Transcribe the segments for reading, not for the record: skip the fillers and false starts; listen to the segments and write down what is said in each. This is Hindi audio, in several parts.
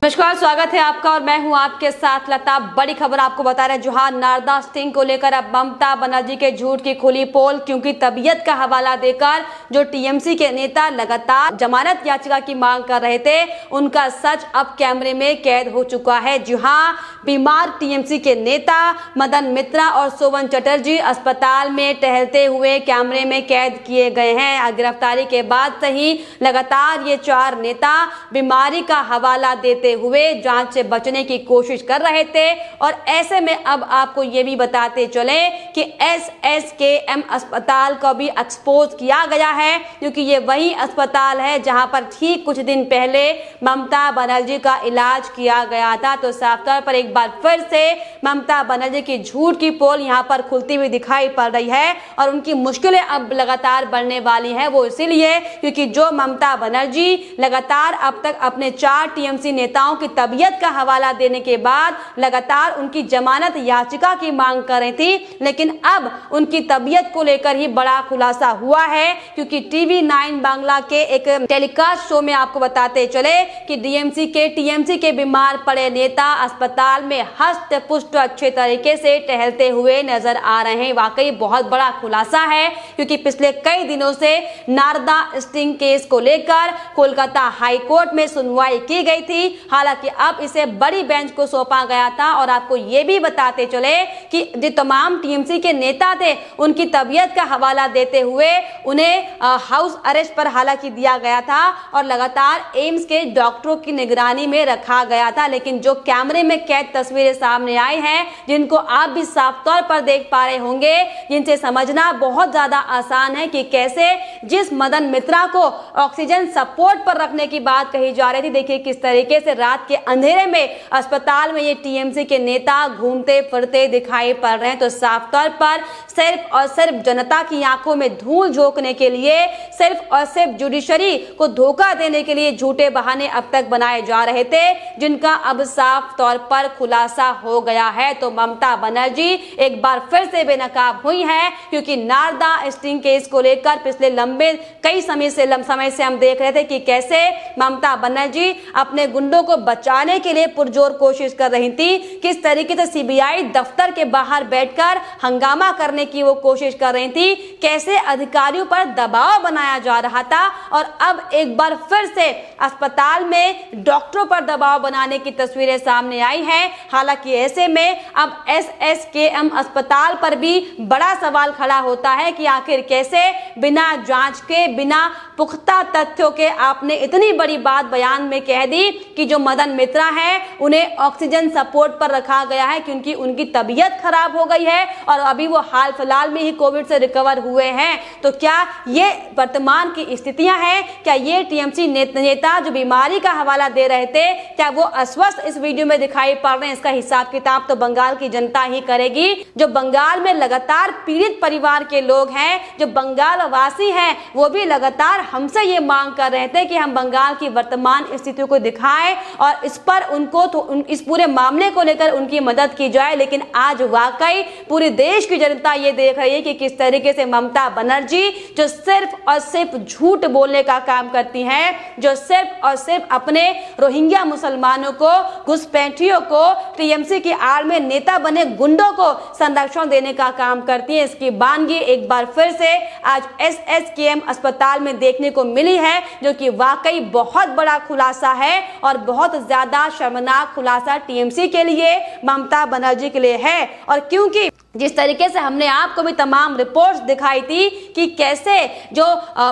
नमस्कार, स्वागत है आपका और मैं हूं आपके साथ लता। बड़ी खबर आपको बता रहे हैं, जहां नारदा स्टिंग को लेकर अब ममता बनर्जी के झूठ की खुली पोल, क्योंकि तबीयत का हवाला देकर जो टीएमसी के नेता लगातार जमानत याचिका की मांग कर रहे थे, उनका सच अब कैमरे में कैद हो चुका है। जहां बीमार टीएमसी के नेता मदन मित्रा और सोवन चटर्जी अस्पताल में टहलते हुए कैमरे में कैद किए गए हैं। गिरफ्तारी के बाद से ही लगातार ये चार नेता बीमारी का हवाला देते हुए जांच से बचने की कोशिश कर रहे थे। और ऐसे में अब आपको ये भी बताते चले कि एसएसकेएम अस्पताल को भी एक्सपोज किया गया है, क्योंकि ये वही अस्पताल है जहां पर ठीक कुछ दिन पहले ममता बनर्जी का इलाज किया गया था। तो साफ तौर पर एक बार फिर से ममता बनर्जी की झूठ की पोल यहां पर खुलती हुई दिखाई पड़ रही है। और उनकी मुश्किलें अब लगातार बढ़ने वाली हैं, वो इसीलिए क्योंकि जो ममता बनर्जी लगातार अब तक अपने चार टीएमसी नेताओं की तबीयत का हवाला देने के बाद लगातार उनकी जमानत याचिका की मांग कर रही थी, लेकिन अब उनकी तबीयत को लेकर ही बड़ा खुलासा हुआ है। क्योंकि टीवी9 बांग्ला के एक टेलीकास्ट शो में आपको बताते चले कि टीएमसी के बीमार पड़े नेता अस्पताल में हस्त पुष्ट अच्छे तरीके से टहलते हुए नजर आ रहे हैं। वाकई बहुत बड़ा खुलासा है, क्योंकि पिछले कई दिनों से नारदा स्टिंग केस को लेकर कोलकाता हाई कोर्ट में सुनवाई की गई थी। हालांकि अब इसे बड़ी बेंच को सौंपा गया था। और आपको ये भी बताते चले कि जो तमाम टीएमसी के नेता थे, उनकी तबीयत का हवाला देते हुए उन्हें हाउस अरेस्ट पर हालांकि दिया गया था और लगातार एम्स के डॉक्टरों की निगरानी में रखा गया था। लेकिन जो कैमरे में कैद तस्वीरें सामने आई हैं, जिनको आप भी साफ तौर पर देख पा रहे होंगे, जिनसे समझना बहुत ज्यादा आसान है कि कैसे जिस मदन मित्रा को ऑक्सीजन सपोर्ट पर रखने की बात कही जा रही थी, देखिए किस तरीके से रात के अंधेरे में अस्पताल में ये टीएमसी के नेता घूमते फिरते दिखाई पड़ रहे हैं। तो साफ तौर पर सिर्फ और सिर्फ जनता की आंखों में धूल झोंकने के लिए, सिर्फ और सिर्फ जुडिशरी को धोखा देने के लिए झूठे बहाने अब तक बनाए जा रहे थे, जिनका अब साफ तौर पर खुलासा हो गया है। तो ममता बनर्जी एक बार फिर से बेनकाब हुई है, क्योंकि नारदा स्टिंग केस को लेकर पिछले लंबे कई समय से हम देख रहे थे कि कैसे ममता बनर्जी अपने गुंडों को बचाने के लिए पुरजोर कोशिश कर रही थी, किस तरीके से सीबीआई दफ्तर के बाहर बैठकर हंगामा करने की वो कोशिश कर रही थी, कैसे अधिकारियों पर दबाव बनाया जा रहा था। और अब एक बार फिर से अस्पताल में डॉक्टरों पर दबाव बनाने की तस्वीरें सामने आई हैं। हालांकि ऐसे में अब एसएसकेएम अस्पताल पर भी बड़ा सवाल खड़ा होता है कि आखिर कैसे बिना जांच के, बिना पुख्ता तथ्यों के आपने इतनी बड़ी बात बयान में कह दी कि जो मदन मित्रा है उन्हें ऑक्सीजन सपोर्ट पर रखा गया है क्योंकि उनकी तबीयत खराब हो गई है और अभी वो हाल फिलहाल में ही कोविड से रिकवर हुए हैं। तो क्या ये वर्तमान की स्थितियां हैं? क्या ये टीएमसी नेता जो बीमारी का हवाला दे रहे थे, क्या वो अस्वस्थ इस वीडियो में दिखाई पड़ रहे हैं? इसका हिसाब किताब तो बंगाल की जनता ही करेगी। जो बंगाल में लगातार पीड़ित परिवार के लोग हैं, जो बंगाल वासी हैं, वो भी लगातार हमसे ये मांग कर रहे थे कि हम बंगाल की वर्तमान स्थितियों को दिखाएं और इस पर उनको इस पूरे मामले को लेकर उनकी मदद की जाए। लेकिन आज वाकई पूरे देश की जनता ये देख रही है कि किस तरीके से ममता बनर्जी, जो सिर्फ और सिर्फ झूठ बोलने का काम करती हैं, जो सिर्फ और सिर्फ अपने रोहिंग्या मुसलमानों को, घुसपैठियों को, टीएमसी की आड़ में नेता बने गुंडों को संरक्षण देने का काम करती है। इसकी बानगी एक बार फिर से आज एसएसकेएम अस्पताल में देखने को मिली है, जो कि वाकई बहुत बड़ा खुलासा है और बहुत ज्यादा शर्मनाक खुलासा टीएमसी के लिए, ममता बनर्जी के लिए है। और क्योंकि जिस तरीके से हमने आपको भी तमाम रिपोर्ट्स दिखाई थी कि कैसे जो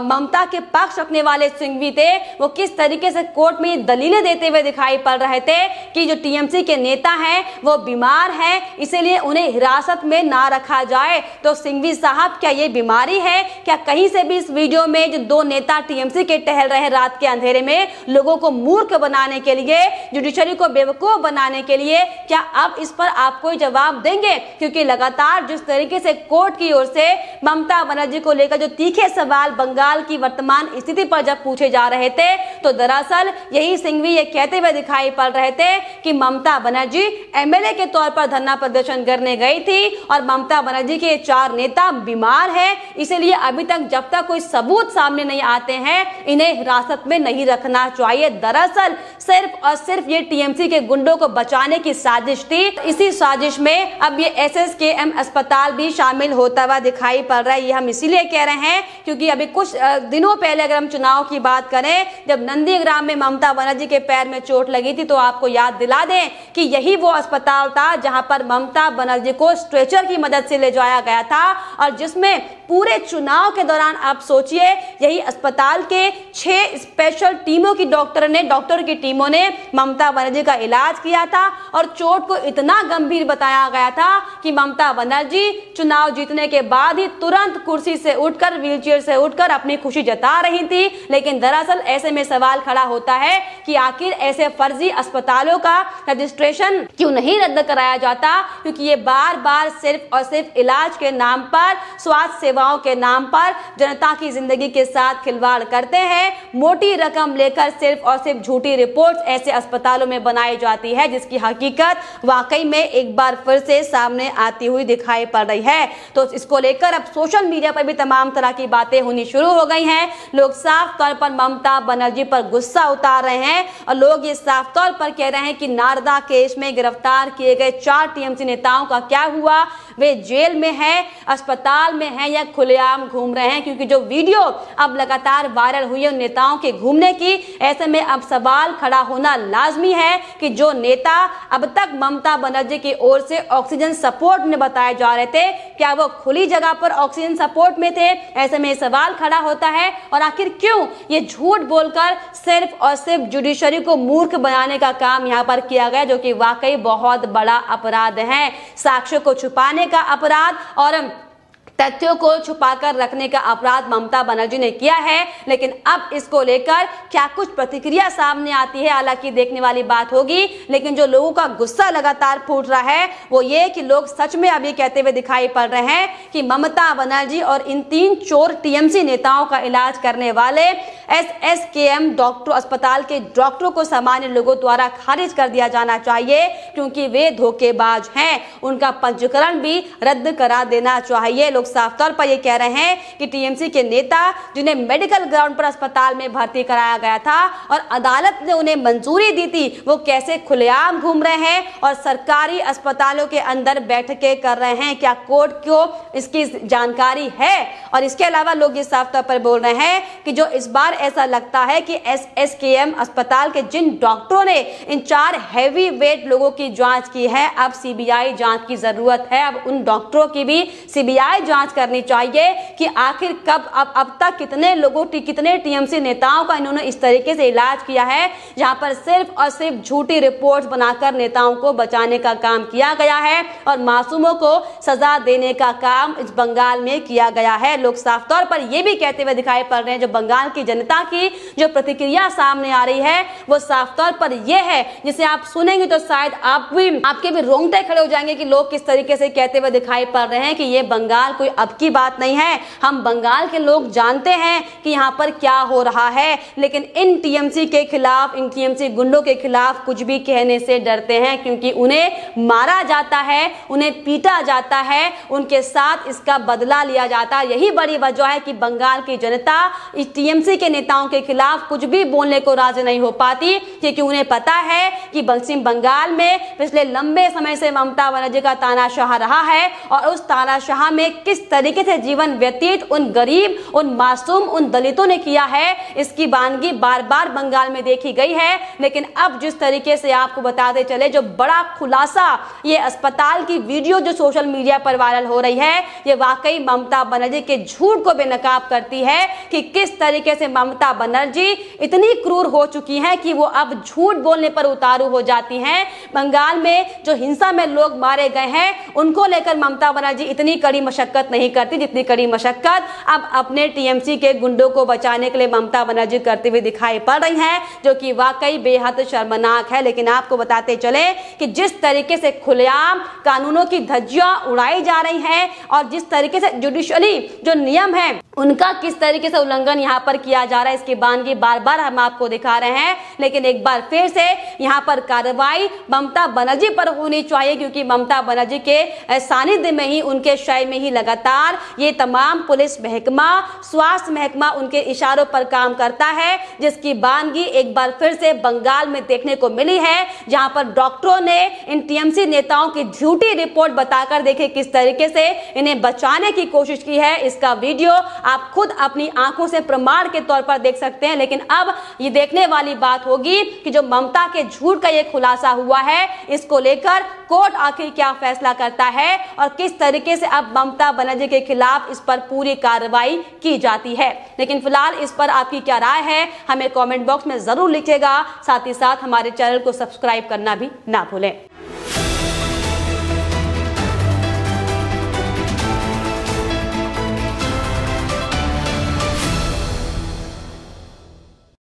ममता के पक्ष रखने वाले सिंघवी थे, वो किस तरीके से कोर्ट में दलीलें देते हुए दिखाई पड़ रहे थे कि जो टीएमसी के नेता हैं वो बीमार हैं, इसीलिए उन्हें हिरासत में ना रखा जाए। तो सिंघवी साहब, क्या ये बीमारी है? क्या कहीं से भी इस वीडियो में जो दो नेता टीएमसी के टहल रहे रात के अंधेरे में लोगों को मूर्ख बनाने के लिए, जुडिशरी को बेवकूफ बनाने के लिए, क्या अब इस पर आप कोई जवाब देंगे? क्योंकि लगातार जिस तरीके से कोर्ट की ओर से ममता बनर्जी को लेकर जो तीखे सवाल बंगाल की वर्तमान स्थिति पर जब पूछे जा रहे थे, तो दरअसल यही सिंघवी ये कहते हुए दिखाई पड़ रहे थे कि ममता बनर्जी एमएलए के तौर पर धरना प्रदर्शन करने गई थी और ममता बनर्जी के 4 नेता बीमार हैं, इसलिए अभी तक जब तक कोई सबूत सामने नहीं आते हैं इन्हें हिरासत में नहीं रखना चाहिए। दरअसल सिर्फ और सिर्फ ये टीएमसी के गुंडों को बचाने की साजिश थी। इसी साजिश में अब ये एसएसकेएम अस्पताल भी शामिल होता हुआ दिखाई पड़ रहा है। ये हम इसीलिए कह रहे हैं क्योंकि अभी कुछ दिनों पहले अगर हम चुनाव की बात करें, जब नंदीग्राम में ममता बनर्जी के पैर में चोट लगी थी, तो आपको याद दिला दें कि यही वो अस्पताल था जहां पर ममता बनर्जी को स्ट्रेचर की मदद से ले जाया गया था और जिसमें पूरे चुनाव के दौरान आप सोचिए यही अस्पताल के 6 स्पेशल डॉक्टर की टीमों ने ममता बनर्जी का इलाज किया था और चोट को इतना गंभीर बताया गया था कि ममता बनर्जी चुनाव जीतने के बाद ही तुरंत कुर्सी से उठकर, व्हीलचेयर से उठकर अपनी खुशी जता रही थी। लेकिन दरअसल ऐसे में सवाल खड़ा होता है कि आखिर ऐसे फर्जी अस्पतालों का रजिस्ट्रेशन क्यों नहीं रद्द कराया जाता, क्योंकि ये बार बार सिर्फ और सिर्फ इलाज के नाम पर, स्वास्थ्य सेवाओं के नाम पर जनता की जिंदगी के साथ खिलवाड़ करते हैं। मोटी रकम लेकर सिर्फ और सिर्फ झूठी रिपोर्ट्स ऐसे अस्पतालों में बनाई जाती है, जिसकी हकीकत वाकई में एक बार फिर से सामने आती हुई दिखाई पड़ रही है। तो इसको लेकर अब सोशल मीडिया पर भी तमाम तरह की बातें होनी शुरू हो गई हैं। लोग साफ तौर पर ममता बनर्जी पर गुस्सा उतार रहे हैं और लोग ये साफ तौर पर कह रहे हैं कि नारदा केस में गिरफ्तार किए गए 4 टीएमसी नेताओं का क्या हुआ, वे जेल में हैं, अस्पताल में हैं या खुलेआम घूम रहे हैं, क्योंकि जो वीडियो अब लगातार वायरल हुई है उन नेताओं के घूमने की, ऐसे में अब सवाल खड़ा होना लाजमी है कि जो नेता अब तक ममता बनर्जी की ओर से ऑक्सीजन सपोर्ट में बताए जा रहे थे, क्या वो खुली जगह पर ऑक्सीजन सपोर्ट में थे? ऐसे में सवाल खड़ा होता है और आखिर क्यों ये झूठ बोलकर सिर्फ और सिर्फ जुडिशरी को मूर्ख बनाने का काम यहाँ पर किया गया, जो कि वाकई बहुत बड़ा अपराध है। साक्ष्यों को छुपाने का अपराध और तथ्यों को छुपाकर रखने का अपराध ममता बनर्जी ने किया है। लेकिन अब इसको लेकर क्या कुछ प्रतिक्रिया सामने आती है, हालांकि देखने वाली बात होगी। लेकिन जो लोगों का गुस्सा लगातार फूट रहा है वो ये कि लोग सच में अभी कहते हुए दिखाई पड़ रहे हैं कि ममता बनर्जी और इन 3 चोर टीएमसी नेताओं का इलाज करने वाले एसएसकेएम डॉक्टर अस्पताल के डॉक्टरों को सामान्य लोगों द्वारा खारिज कर दिया जाना चाहिए, क्योंकि वे धोखेबाज हैं। उनका पंजीकरण भी रद्द करा देना चाहिए। लोग साफ तौर पर ये कह रहे हैं कि टीएमसी के नेता जिन्हें मेडिकल ग्राउंड पर अस्पताल में भर्ती कराया गया था और अदालत ने उन्हें मंजूरी दी थी, वो कैसे खुलेआम घूम रहे हैं और सरकारी अस्पतालों के अंदर बैठकें कर रहे हैं। क्या कोर्ट को इसकी जानकारी है? और इसके अलावा लोग ये साफ तौर पर बोल रहे हैं कि जो इस बार ऐसा लगता है कि एसएसकेएम अस्पताल के जिन डॉक्टरों ने इन 4 हैवी वेट लोगों की जांच की है, अब सीबीआई जांच की जरूरत है। अब उन डॉक्टरों की भी सीबीआई जांच करनी चाहिए कि आखिर कब अब तक कितने टीएमसी नेताओं का इन्होंने इस तरीके से इलाज किया है, जहां पर सिर्फ और सिर्फ झूठी रिपोर्ट्स बनाकर नेताओं को बचाने का काम किया गया है और मासूमों को सजा देने का काम इस बंगाल में किया गया है। लोग साफ तौर पर यह भी कहते हुए दिखाई पड़ रहे हैं, जो बंगाल की जनता की जो प्रतिक्रिया सामने आ रही है वो साफ तौर पर यह है, जिसे आप सुनेंगे तो शायद आपके भी रोंगटे खड़े हो जाएंगे कि लोग किस तरीके से कहते हुए दिखाई पड़ रहे हैं कि ये बंगाल कोई अब की बात नहीं है। हम बंगाल के लोग जानते हैं कि यहाँ पर क्या हो रहा है, लेकिन इन टीएमसी के खिलाफ, इन टीएमसी गुंडों के खिलाफ कुछ भी कहने से डरते हैं, क्योंकि उन्हें मारा जाता है, उन्हें पीटा जाता है, उनके साथ इसका बदला लिया जाता है। यही बड़ी वजह है कि बंगाल की जनता इस टीएमसी के नेताओं के खिलाफ कुछ भी बोलने को राजी नहीं हो पाती, क्योंकि उन्हें पता है कि पश्चिम बंगाल में पिछले लंबे समय से ममता बनर्जी का तानाशाह रहा है और उस तानाशाह में किस तरीके से जीवन व्यतीत उन गरीब, उन मासूम, उन दलितों ने किया है, इसकी वानगी बार बार बंगाल में देखी गई है। लेकिन अब जिस तरीके से आपको बताते चले, जो बड़ा खुलासा ये अस्पताल की वीडियो जो सोशल मीडिया पर वायरल हो रही है, ये वाकई ममता बनर्जी के झूठ को बेनकाब करती है कि किस तरीके से ममता बनर्जी इतनी क्रूर हो चुकी हैं कि वो अब झूठ बोलने पर उतारू हो जाती हैं। बंगाल में जो हिंसा में लोग मारे गए हैं उनको लेकर ममता बनर्जी इतनी कड़ी मशक्कत नहीं करती जितनी कड़ी मशक्कत अब अपने टीएमसी के गुंडों को बचाने के लिए ममता बनर्जी करते हुए दिखाई पड़ रही हैं, जो कि वाकई बेहद शर्मनाक है। लेकिन आपको बताते चले कि जिस तरीके से खुलेआम कानूनों की धज्जियां उड़ाई जा रही हैं और जिस तरीके से जुडिशरी जो नियम है उनका किस तरीके से उल्लंघन यहाँ पर किया जा रहा है, इसकी बानगी बार बार हम आपको दिखा रहे हैं। लेकिन एक बार फिर से यहाँ पर कार्रवाई ममता बनर्जी पर होनी चाहिए, क्योंकि ममता बनर्जी के सानिध्य में ही, उनके शय में ही लगातार ये तमाम पुलिस महकमा, स्वास्थ्य महकमा उनके इशारों पर काम करता है, जिसकी बानगी एक बार फिर से बंगाल में देखने को मिली है, जहां पर डॉक्टरों ने इन टीएमसी नेताओं की झूठी रिपोर्ट बताकर देखे किस तरीके से इन्हें बचाने की कोशिश की है। इसका वीडियो आप खुद अपनी आंखों से प्रमाण के तौर पर देख सकते हैं। लेकिन अब ये देखने वाली बात होगी कि जो ममता के झूठ का ये खुलासा हुआ है, इसको लेकर कोर्ट आखिर क्या फैसला करता है और किस तरीके से अब ममता बनर्जी के खिलाफ इस पर पूरी कार्रवाई की जाती है। लेकिन फिलहाल इस पर आपकी क्या राय है, हमें कमेंट बॉक्स में जरूर लिखिएगा। साथ ही साथ हमारे चैनल को सब्सक्राइब करना भी ना भूलें।